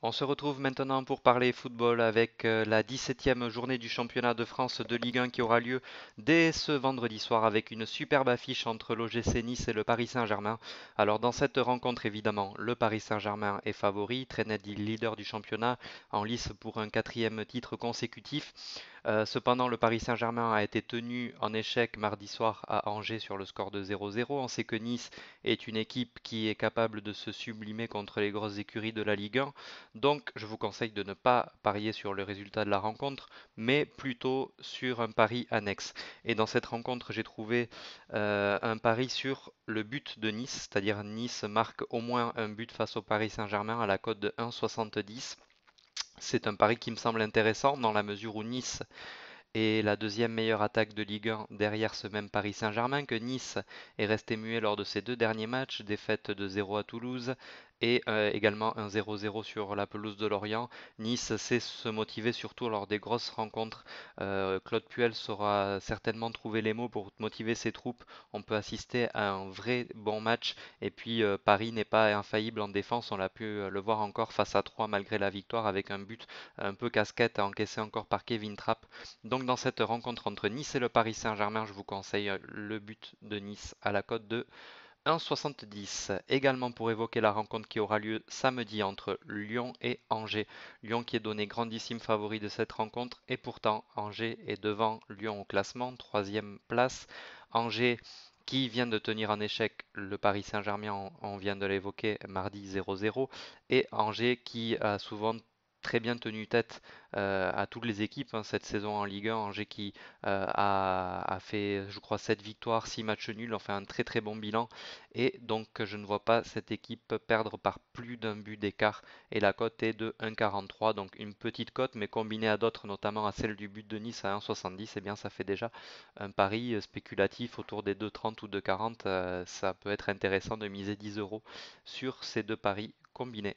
On se retrouve maintenant pour parler football avec la 17e journée du championnat de France de Ligue 1 qui aura lieu dès ce vendredi soir avec une superbe affiche entre l'OGC Nice et le Paris Saint-Germain. Alors dans cette rencontre évidemment le Paris Saint-Germain est favori, très net leader du championnat en lice pour un quatrième titre consécutif. Cependant, le Paris Saint-Germain a été tenu en échec mardi soir à Angers sur le score de 0-0. On sait que Nice est une équipe qui est capable de se sublimer contre les grosses écuries de la Ligue 1. Donc, je vous conseille de ne pas parier sur le résultat de la rencontre, mais plutôt sur un pari annexe. Et dans cette rencontre, j'ai trouvé un pari sur le but de Nice, c'est-à-dire Nice marque au moins un but face au Paris Saint-Germain à la cote de 1,70. C'est un pari qui me semble intéressant dans la mesure où Nice est la deuxième meilleure attaque de Ligue 1 derrière ce même Paris Saint-Germain, que Nice est resté muet lors de ses deux derniers matchs, défaite de 0 à Toulouse et également un 0-0 sur la pelouse de Lorient. Nice sait se motiver surtout lors des grosses rencontres. Claude Puel saura certainement trouver les mots pour motiver ses troupes. On peut assister à un vrai bon match et puis Paris n'est pas infaillible en défense. On l'a pu le voir encore face à 3 malgré la victoire avec un but un peu casquette à encaisser encore par Kevin Trapp. Donc dans cette rencontre entre Nice et le Paris Saint-Germain, je vous conseille le but de Nice à la cote de 1,70. Également pour évoquer la rencontre qui aura lieu samedi entre Lyon et Angers. Lyon qui est donné grandissime favori de cette rencontre et pourtant Angers est devant Lyon au classement, troisième place. Angers qui vient de tenir en échec le Paris Saint-Germain, on vient de l'évoquer, mardi 0-0, et Angers qui a souvent très bien tenu tête à toutes les équipes cette saison en Ligue 1. Angers qui a fait, je crois, 7 victoires, 6 matchs nuls, enfin un très très bon bilan. Et donc je ne vois pas cette équipe perdre par plus d'un but d'écart. Et la cote est de 1,43, donc une petite cote, mais combinée à d'autres, notamment à celle du but de Nice à 1,70, et bien ça fait déjà un pari spéculatif autour des 2,30 ou 2,40. Ça peut être intéressant de miser 10 euros sur ces deux paris combinés.